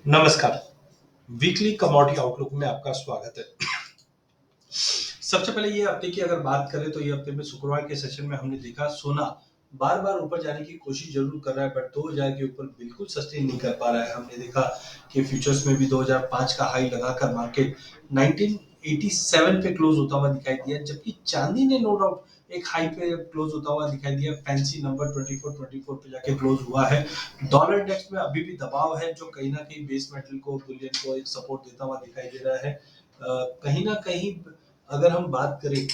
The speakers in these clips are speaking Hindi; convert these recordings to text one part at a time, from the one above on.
नमस्कार। वीकली कमोडिटी आउटलुक में आपका स्वागत है। सबसे पहले ये हफ्ते की अगर बात करें तो ये हफ्ते में शुक्रवार के सेशन में हमने देखा सोना बार बार ऊपर जाने की कोशिश जरूर कर रहा है, बट 2000 के ऊपर बिल्कुल सस्टेन नहीं कर पा रहा है। हमने देखा कि फ्यूचर्स में भी 2005 का हाई लगाकर मार्केट 1987 पे क्लोज होता हुआ दिखाई दिया, जबकि चांदी ने नो डाउट एक हाई पे क्लोज होता हुआ दिखाई दिया। फैंसी नंबर 24 पे जाके क्लोज हुआ है। डॉलर इंडेक्स में अभी भी दबाव है, जो कहीं ना कहीं बेस मेटल को, बुलियन को एक सपोर्ट देता हुआ दिखाई दे रहा है। कहीं ना कहीं अगर हम बात करें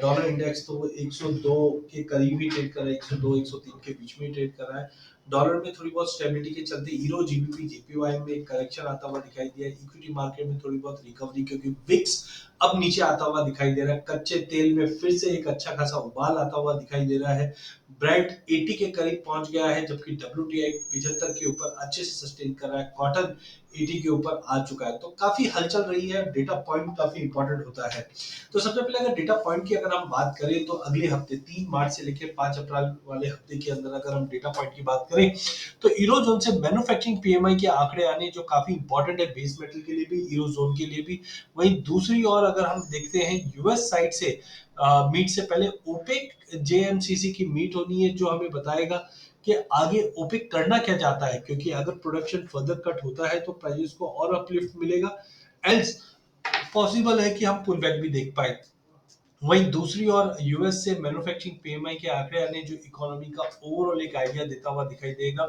डॉलर इंडेक्स, तो वो 102 के करीब ही ट्रेड कर रहा है, 102 103 के बीच में ट्रेड कर रहा है। डॉलर में थोड़ी बहुत स्टेबिलिटी के चलते यूरो जीबीपी जेपीवाई में एक करेक्शन आता हुआ दिखाई दिया। इक्विटी मार्केट में थोड़ी बहुत रिकवरी, क्योंकि विक्स अब नीचे आता हुआ दिखाई दे रहा है। कच्चे तेल में फिर से एक अच्छा खासा उबाल आता हुआ दिखाई दे रहा है। ब्रेंट 80 के करीब पहुंच गया है, जबकि डब्ल्यूटीआई 75 के ऊपर अच्छे से सस्टेन कर रहा है। कॉटन 80 के ऊपर आ चुका है। तो काफी हलचल रही है। डेटा पॉइंट काफी इंपॉर्टेंट होता है। तो सबसे पहले अगर डेटा पॉइंट की अगर हम बात करें, तो अगले हफ्ते 3 मार्च से लेकर 5 अप्रैल वाले हफ्ते के अंदर अगर हम डेटा पॉइंट की बात करें, तो यूरोजोन से मैन्युफैक्चरिंग पीएमआई के आंकड़े आने जो काफी इंपॉर्टेंट है, बेस मेटल के लिए भी, यूरोजोन के लिए भी। वहीं दूसरी ओर अगर हम देखते हैं यूएस साइड से मीट से पहले ओपेक जेएमसीसी की मीट होनी है, जो हमें बताएगा कि आगे ओपेक करना क्या चाहता है, क्योंकि अगर प्रोडक्शन फर्दर कट होता है तो प्राइसेस को और अपलिफ्ट मिलेगा। एल्स पॉसिबल है कि हम पुल बैक भी देख पाए। वहीं दूसरी ओर यूएस से मैन्युफैक्चरिंग पीएमआई के आंकड़े आने जो इकोनॉमी का ओवरऑल एक आइडिया देता हुआ दिखाई देगा।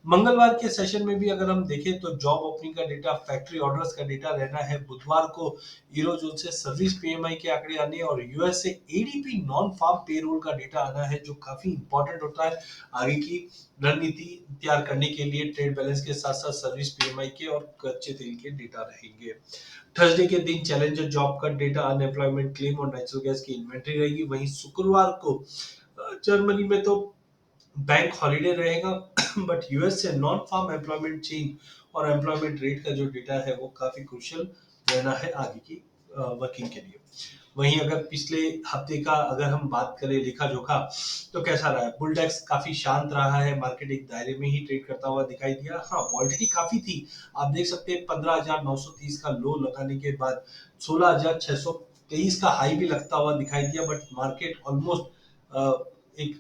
मंगलवार के सेशन में भी अगर हम देखें तो जॉब ओपनिंग का डेटा, फैक्ट्री ऑर्डर्स का डेटा रहना है। बुधवार को यूरोजोन से सर्विस पीएमआई के आंकड़े आने और यूएस से एडीपी नॉन फार्म पेरोल का डेटा आना है, जो काफी इंपॉर्टेंट होता है आगे की रणनीति तैयार करने के लिए। ट्रेड बैलेंस के साथ साथ सर्विस पीएमआई के और कच्चे तेल के डेटा रहेंगे। थर्सडे के दिन चैलेंजर जॉब का डेटा, अनएम्प्लॉयमेंट क्लेम और नेचुरल गैस की इन्वेंट्री रहेगी। वहीं शुक्रवार को जर्मनी में तो बैंक हॉलिडे रहेगा बट यूएस से नॉन फार्म एम्प्लॉयमेंट चेंज और एम्प्लॉयमेंट रेट का जो डेटा है वो काफी क्रूशियल रहना है आगे की वर्किंग के लिए। वहीं अगर पिछले हफ्ते का अगर हम बात करें लेखा जोखा, तो कैसा रहा है? बुलडेक्स काफी शांत रहा है। मार्केट एक दायरे में ही ट्रेड करता हुआ दिखाई दिया। हाँ, वॉलिटिलिटी काफी थी। आप देख सकते हैं 15,930 का लो लगाने के बाद 16,623 का हाई भी लगता हुआ दिखाई दिया, बट मार्केट ऑलमोस्ट एक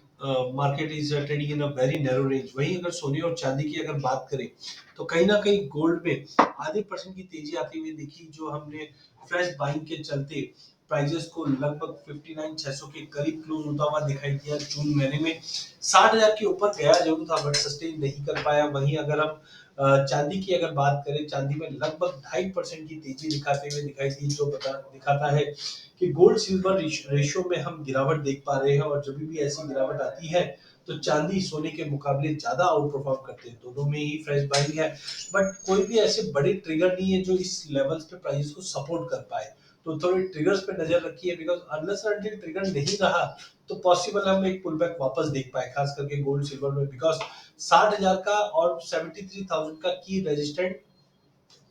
market is trading in a very narrow range. वहीं अगर सोने और चांदी की अगर बात करें, तो कहीं ना कहीं गोल्ड में आधे परसेंट की तेजी आती हुई दिखी, जो हमने फ्रेश बाइंग के चलते प्राइजेस को लगभग 59,600 के करीब क्लोज होता हुआ दिखाई दिया। जून महीने में 60,000 के ऊपर गया जरूर था, बट सस्टेन नहीं कर पाया। वहीं अगर हम चांदी की अगर बात करें, चांदी में लगभग 2.5% की तेजी दिखाते हुए दिखाई दी, जो दिखाता है कि गोल्ड सिल्वर रेशियो में हम गिरावट देख पा रहे हैं। और जब भी ऐसी गिरावट आती है तो चांदी सोने के मुकाबले ज्यादा आउट परफॉर्म करते हैं। दोनों में ही फ्रेश बाइंग है, बट कोई भी ऐसे बड़े ट्रिगर नहीं है जो इस लेवल्स पे प्राइस को सपोर्ट कर पाए। तो थोड़ी ट्रिगर्स पे नजर रखिए, बिकॉज अनलेस अनटिल ट्रिगर नहीं रहा तो पॉसिबल हम एक पुल बैक वापस देख पाए, खास करके गोल्ड सिल्वर में। बिकॉज 60,000 का और 73,000 का की रेजिस्टेंट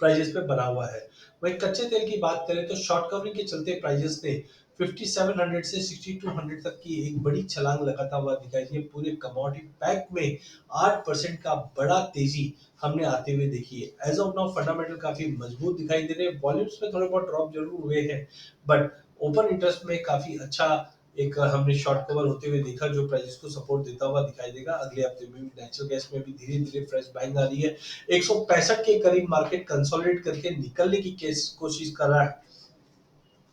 प्राइजेस पे बना हुआ है। वहीं कच्चे तेल की बात करें तो शॉर्ट कवरिंग के चलते प्राइजेस ने 5700 से 6200 तक की एक बड़ी छलांग लगाता हुआ दिखाई दिया। पूरे कमोडिटी पैक में 8% का बड़ा तेजी हमने आते हुए देखी है। एज ऑफ नाउ फंडामेंटल काफी मजबूत दिखाई दे रहे हैं। वॉल्यूम्स में थोड़े बहुत ड्रॉप जरूर हुए हैं, बट ओपन इंटरेस्ट में काफी अच्छा एक हमने शॉर्ट कवर होते हुए देखा, जो प्राइस को सपोर्ट देता हुआ दिखाई देगा। अगले हफ्ते में भी नेचुरल गैस में भी धीरे धीरे फ्रेश बाइंग आ रही है। 165 के करीब मार्केट कंसोलिडेट करके निकलने की कोशिश कर रहा है।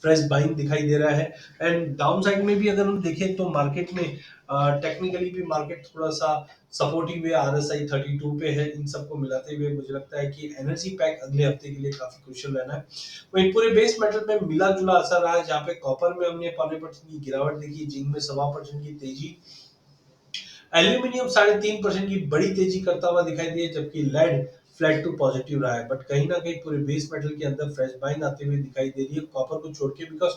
फ्रेश बाइंग दिखाई दे रहा है। एंड डाउन साइड में भी अगर हम देखें तो मार्केट में टेक्निकली भी मार्केट थोड़ा सा सपोर्टिव है। आरएसआई 32 पे है। इन सबको मिलाते हुए मुझे लगता है कि एनर्जी पैक अगले हफ्ते के लिए काफी क्रूशियल रहना है। वहीं पूरे बेस मेटल में मिला जुला असर रहा है, जहां पे कॉपर में हमने 0.5% की गिरावट देखी, जिंक में 1.25% की तेजी, एल्यूमिनियम 3.5% की बड़ी तेजी करता हुआ दिखाई दिया, जबकि लेड फ्लैट टू पॉजिटिव रहा है। बट कहीं ना कहीं पूरे बेस मेटल के अंदर फ्रेश बाइंग आते हुए दिखाई दे रही है, कॉपर को छोड़ के। बिकॉज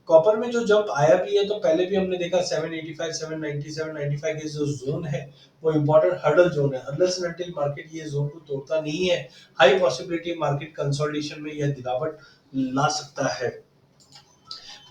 कॉपर में जो जंप आया भी है, तो पहले भी हमने देखा 785 790 795 के जो जोन है वो इंपॉर्टेंट हर्डल जोन है। अनलेस अनटिल मार्केट ये जोन को तोड़ता नहीं है, हाई पॉसिबिलिटी मार्केट कंसोलिडेशन में यह गिरावट ला सकता है।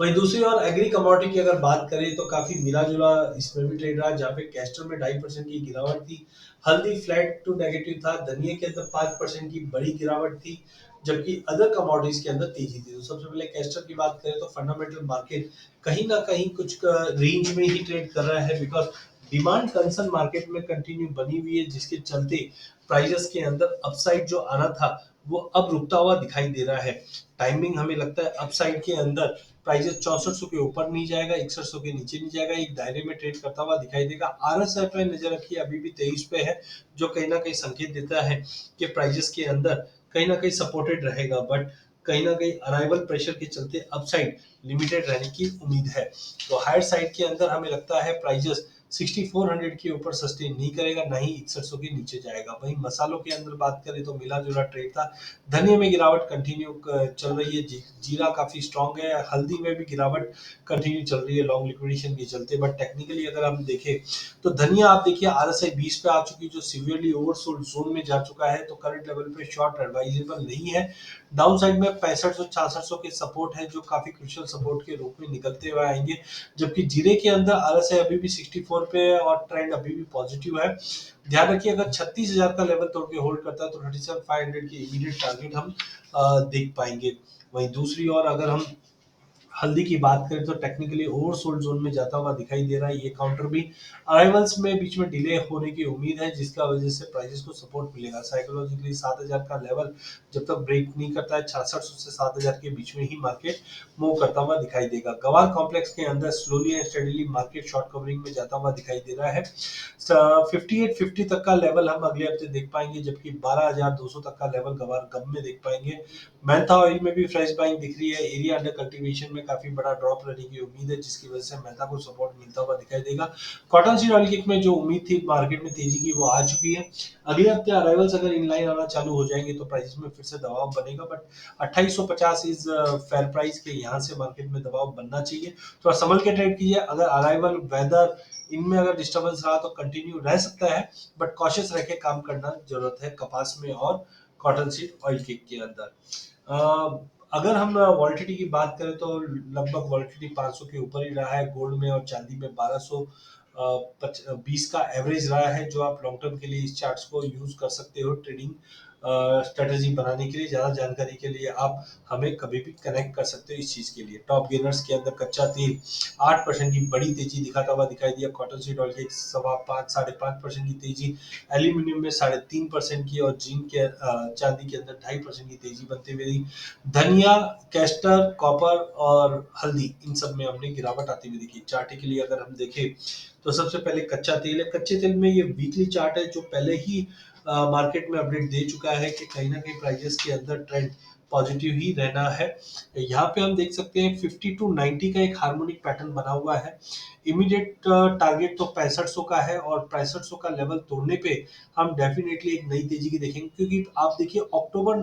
वहीं दूसरी ओर एग्री कमोडिटी की अगर बात करें तो काफी मिला जुला इसमें भी ट्रेड रहा, जहाँ पे कैस्टर में 2.5% की गिरावट थी, हल्दी फ्लैट टू नेगेटिव था, धनिया के अंदर 5% की बड़ी गिरावट थी, जबकि अदर कमोडिटीज के अंदर तेजी थी। तो सबसे पहले कैस्टर की बात करें तो फंडामेंटल मार्केट कहीं ना कहीं कुछ रेंज में ही ट्रेड कर रहा है, बिकॉज डिमांड कंसर्न मार्केट में कंटिन्यू बनी हुई है, जिसके चलते प्राइजेस के अंदर अपसाइड जो आना था वो अब रुकता हुआ दिखाई दे रहा है। टाइमिंग हमें लगता है अपसाइड के अंदर प्राइजेस 6400 के ऊपर नहीं जाएगा, 6100 के नीचे नहीं जाएगा, एक दायरे में ट्रेड करता हुआ दिखाई देगा। आरएसआई पे नजर रखिए, अभी भी 23 पे है, जो कहीं ना कहीं संकेत देता है कि प्राइजेस के अंदर कहीं ना कहीं सपोर्टेड रहेगा, बट कहीं ना कहीं अराइवल प्रेशर के चलते अपसाइड लिमिटेड रहने की उम्मीद है। तो हायर साइड के अंदर हमें लगता है प्राइजेस 6400 के ऊपर सस्टेन नहीं करेगा, ना ही 6100 के नीचे जाएगा। वहीं मसालों के अंदर बात करें तो मिला जुला ट्रेड था, धनिया में गिरावट कंटिन्यू चल रही है, जीरा काफी स्ट्रांग है, हल्दी में भी गिरावट कंटिन्यू चल रही है लॉन्ग लिक्विडेशन के चलते। बट टेक्निकली अगर हम देखें तो धनिया आप देखिए आरएसआई 20 पे आ चुकी है, जो सीवियरली ओवरसोल्ड जोन में जा चुका है, तो करंट लेवल पे शॉर्ट एडवाइजेबल नहीं है। डाउन साइड में 6500 के सपोर्ट है, जो काफी क्रुशियल सपोर्ट के रूप में निकलते हुए आएंगे, जबकि जीरे के अंदर आरएसआई अभी भी 64 पे है और ट्रेंड अभी भी पॉजिटिव है। ध्यान रखिए अगर 36,000 का लेवल तोड़ के होल्ड करता है तो 37,500 की इमीडिएट टारगेट हम देख पाएंगे। वहीं दूसरी ओर अगर हम हल्दी की बात करें तो टेक्निकली ओवरसोल्ड जोन में जाता हुआ दिखाई दे रहा है, ये काउंटर भी अराइवल्स में बीच में डिले होने की उम्मीद है, जिसका वजह से प्राइसेस को सपोर्ट मिलेगा। साइकोलॉजिकली 7,000 का लेवल जब तक ब्रेक नहीं करता है, 6600 से 7,000 के बीच में ही मार्केट मूव करता हुआ दिखाई देगा। गवार कॉम्प्लेक्स के अंदर slowly and steadily market short covering में जाता हुआ दिखाई दे रहा है। 5850 तक का लेवल हम अगले हफ्ते देख पाएंगे, जबकि 12,200 तक का लेवल गवार गम में देख पाएंगे। मेंथा ऑयल में भी फ्रेश बाइंग दिख रही है, एरिया अंडर कल्टीवेशन में काफी बड़ा ड्रॉप रहने की उम्मीद है, जिसकी वजह से मेंथा को सपोर्ट मिलता हुआ दिखाई देगा। कॉटन सीड ऑयल किक में जो उम्मीद थी मार्केट में तेजी की वो आ चुकी है। अगले हफ्ते अराइवल्स अगर इनलाइन आना चालू हो जाएंगे तो प्राइस में फिर से दबाव बनेगा, बट 2850 इज फेयर प्राइस के, यहाँ से मार्केट में दबाव बनना चाहिए। थोड़ा संभल के ट्रेड कीजिए, अगर अराइवल वेदर इनमें अगर डिस्टर्बेंस रहा तो कंटिन्यू रह सकता है, बट कॉशियस रह के काम करना जरूरत है कपास में और कॉटन सीड ऑयल केक के अंदर। अगर हम वॉलिटिलिटी की बात करें तो लगभग वॉलिटिलिटी 500 के ऊपर ही रहा है, गोल्ड में और चांदी में 1220 का एवरेज रहा है, जो आप लॉन्ग टर्म के लिए इस चार्ट्स को यूज कर सकते हो ट्रेडिंग स्ट्रेटेजी बनाने के लिए। ज्यादा जानकारी के लिए आप हमें कभी भी कनेक्ट कर सकते हो इस चीज के लिए। टॉप गेनर्स के अंदर कच्चा तेल 8% की बड़ी तेजी दिखाता हुआ दिखाई दिया, कॉटन सीड ऑयल के 5.5% की तेजी, एल्यूमिनियम में 3.5% की, और जिंक के चांदी के अंदर 2.5% की तेजी बनते हुए रही। धनिया, कैस्टर, कॉपर और हल्दी, इन सब में हमने गिरावट आती हुई देखी। चार्ट के लिए अगर हम देखें तो सबसे पहले कच्चा तेल है, कच्चे तेल में ये वीकली चार्ट है जो पहले ही मार्केट में अपडेट दे चुका है कि कहीं ना कहीं प्राइजेस के अंदर ट्रेंड पॉजिटिव ही रहना है। यहाँ पे हम देख सकते हैं 50 टू 90 का एक हार्मोनिक पैटर्न बना हुआ है। इमीडिएट टारगेट तो 6500 का है, और 6500 का लेवल तोड़ने पे हम डेफिनेटली एक नई तेजी की देखेंगे, क्योंकि आप देखिए अक्टूबर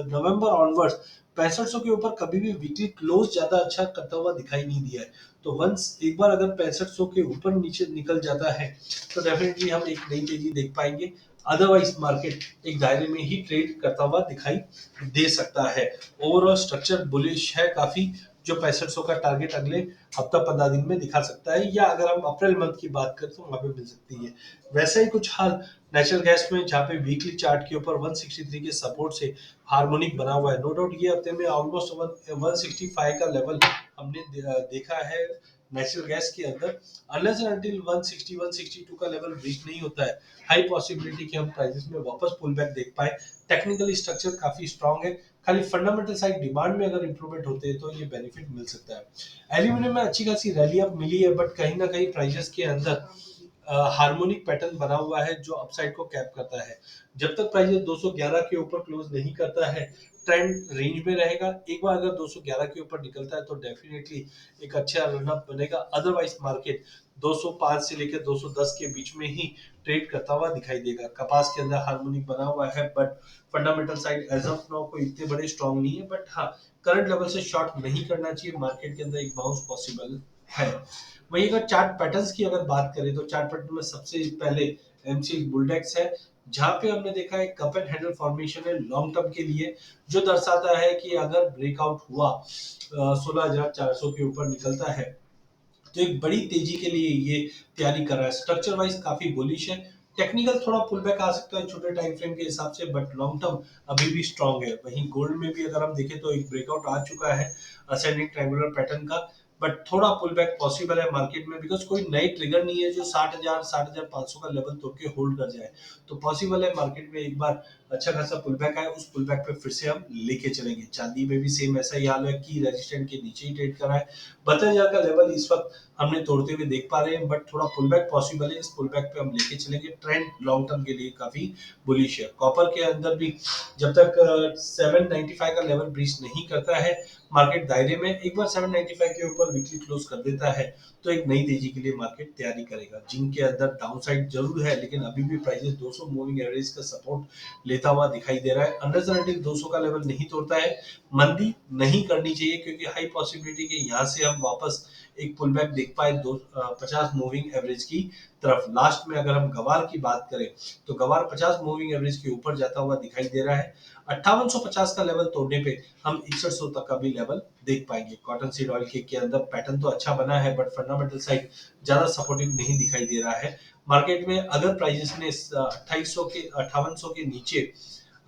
नवंबर ऑनवर्ड्स 6500 के ऊपर कभी भी वीकली क्लोज ज्यादा अच्छा करता हुआ दिखाई नहीं दिया है। तो वंस एक बार अगर 6500 के ऊपर नीचे निकल जाता है तो डेफिनेटली हम एक नई तेजी देख पाएंगे, अदरवाइज मार्केट एक दायरे में ही ट्रेड करता हुआ दिखाई दे सकता है। ओवरऑल स्ट्रक्चर बुलिश है काफी, जो 6500 का टारगेट अगले हफ्ता 15 दिन में दिखा सकता है, या अगर हम अप्रैल मंथ की बात करें तो वहां पे मिल सकती है। वैसा ही कुछ हाल नेचुरल गैस में, जहाँ पे वीकली चार्ट के ऊपर 163 के सपोर्ट से हार्मोनिक बना हुआ है। नो डाउट ये हफ्ते में ऑलमोस्ट 165 का लेवल हमने देखा है नेचुरल गैस के अंदर। अनलेस एंड अनटिल 160 162 का लेवल ब्रीच नहीं होता है, हाई पॉसिबिलिटी कि हम प्राइसेस में वापस पुल बैक देख पाए। टेक्निकली स्ट्रक्चर काफी स्ट्रांग है, खाली फंडामेंटल साइड डिमांड में अगर इंप्रूवमेंट होते हैं तो ये बेनिफिट मिल सकता है। एल्यूमिनियम में अच्छी खासी रैली अब मिली है, बट कहीं ना कहीं प्राइसेस के अंदर हार्मोनिक पैटर्न बना हुआ है जो अपसाइड को कैप करता है। जब तक प्राइस 211 के ऊपर क्लोज नहीं करता है, ट्रेंड रेंज में रहेगा। एक बार अगर 211 के ऊपर निकलता है तो डेफिनेटली एक अच्छा रनअप बनेगा, अदरवाइज मार्केट 205 से लेकर 210 के बीच में ही ट्रेड करता हुआ दिखाई देगा। कपास के अंदर हार्मोनिक बना हुआ है, but fundamental side as of now कोई इतने बड़े स्ट्रांग नहीं है, बट हाँ करंट लेवल से शॉर्ट नहीं करना चाहिए, मार्केट के अंदर एक बाउंस पॉसिबल है। वहीं अगर चार्ट पैटर्न्स की अगर बात करें तो चार्ट पैटर्न में सबसे पहले एमसीएक्स बुलडेक्स है, जहां पे हमने देखा है कप एंड हैंडल फॉर्मेशन है लॉन्ग टर्म के लिए, जो दर्शाता है कि अगर ब्रेकआउट हुआ 16,400 के ऊपर निकलता है तो एक बड़ी तेजी के लिए ये तैयारी कर रहा है। स्ट्रक्चर वाइज काफी बुलिश है। टेक्निकल थोड़ा पुल बैक आ सकता है छोटे टाइम फ्रेम के हिसाब से, बट लॉन्ग टर्म अभी भी स्ट्रांग है। वहीं गोल्ड में भी अगर हम देखें तो एक ब्रेकआउट आ चुका है असेंडिंग ट्रायंगुलर पैटर्न का, बट थोड़ा पुल बैक पॉसिबल है मार्केट में, बिकॉज कोई नई ट्रिगर नहीं है जो 60,000 60,500 का लेवल तोड़ के होल्ड कर जाए। तो पॉसिबल है मार्केट में एक बार अच्छा खासा पुल बैक आए, उस पुल बैक पे फिर से हम लेके चलेंगे। चांदी में भी सेम ऐसा ही हाल है कि रेजिस्टेंट के नीचे ही ट्रेड कर रहा है। 72,000 का लेवल इस वक्त हमने तोड़ते हुए देख पा रहे हैं, बट थोड़ा पुल बैक पॉसिबल है। इस पुल बैक पे हम लेके चलेंगे। ट्रेंड लॉन्ग टर्म के लिए काफी बुलिश है। कॉपर के अंदर भी जब तक 795 का लेवल ब्रीच नहीं करता है मार्केट दायरे में, एक बार 795 के ऊपर वीकली क्लोज कर देता है तो एक नई तेजी के लिए मार्केट तैयारी करेगा। जिंक के अंदर डाउनसाइड जरूर है, लेकिन अभी भी प्राइसेस 200 मूविंग एवरेज का सपोर्ट लेता हुआ दिखाई दे रहा है। अंडर 200 का लेवल नहीं तोड़ता है, मंदी नहीं करनी चाहिए, क्योंकि हाई पॉसिबिलिटी के यहाँ से हम वापस एक पुल बैक देख पाए 50 मूविंग एवरेज की तरफ। लास्ट में अगर हम गवार की बात करें तो गवार 50 मूविंग एवरेज के ऊपर जाता हुआ दिखाई दे रहा है। 5850 का लेवल तोड़ने पे हम 6100 तक का भी लेवल देख पाएंगे। कॉटन सीड ऑयल के अंदर पैटर्न तो अच्छा बना है, बट फंडामेंटल साइड ज्यादा सपोर्टिव नहीं दिखाई दे रहा है मार्केट में। अगर प्राइसेस ने 2800 के 5800 के नीचे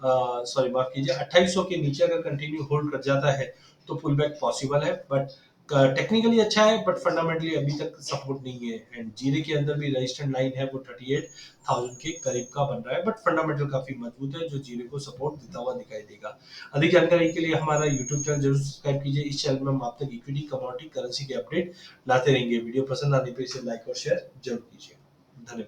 सॉरी माफ कीजिए 2800 के नीचे अगर कंटिन्यू होल्ड कर जाता है तो पुल बैक पॉसिबल है, बट टेक्निकली अच्छा है, बट फंडामेंटली अभी तक सपोर्ट नहीं है। एंड जीरे के अंदर भी रेजिस्टेंट लाइन है वो 38,000 के करीब का बन रहा है, बट फंडामेंटल काफी मजबूत है जो जीरे को सपोर्ट देता हुआ दिखाई देगा। अधिक जानकारी के लिए हमारा यूट्यूब चैनल जरूर सब्सक्राइब कीजिए। इस चैनल में हम आप तक इक्विटी कमोडिटी करेंसी के अपडेट लाते रहेंगे। वीडियो पसंद आने पर इसे लाइक और शेयर जरूर कीजिए।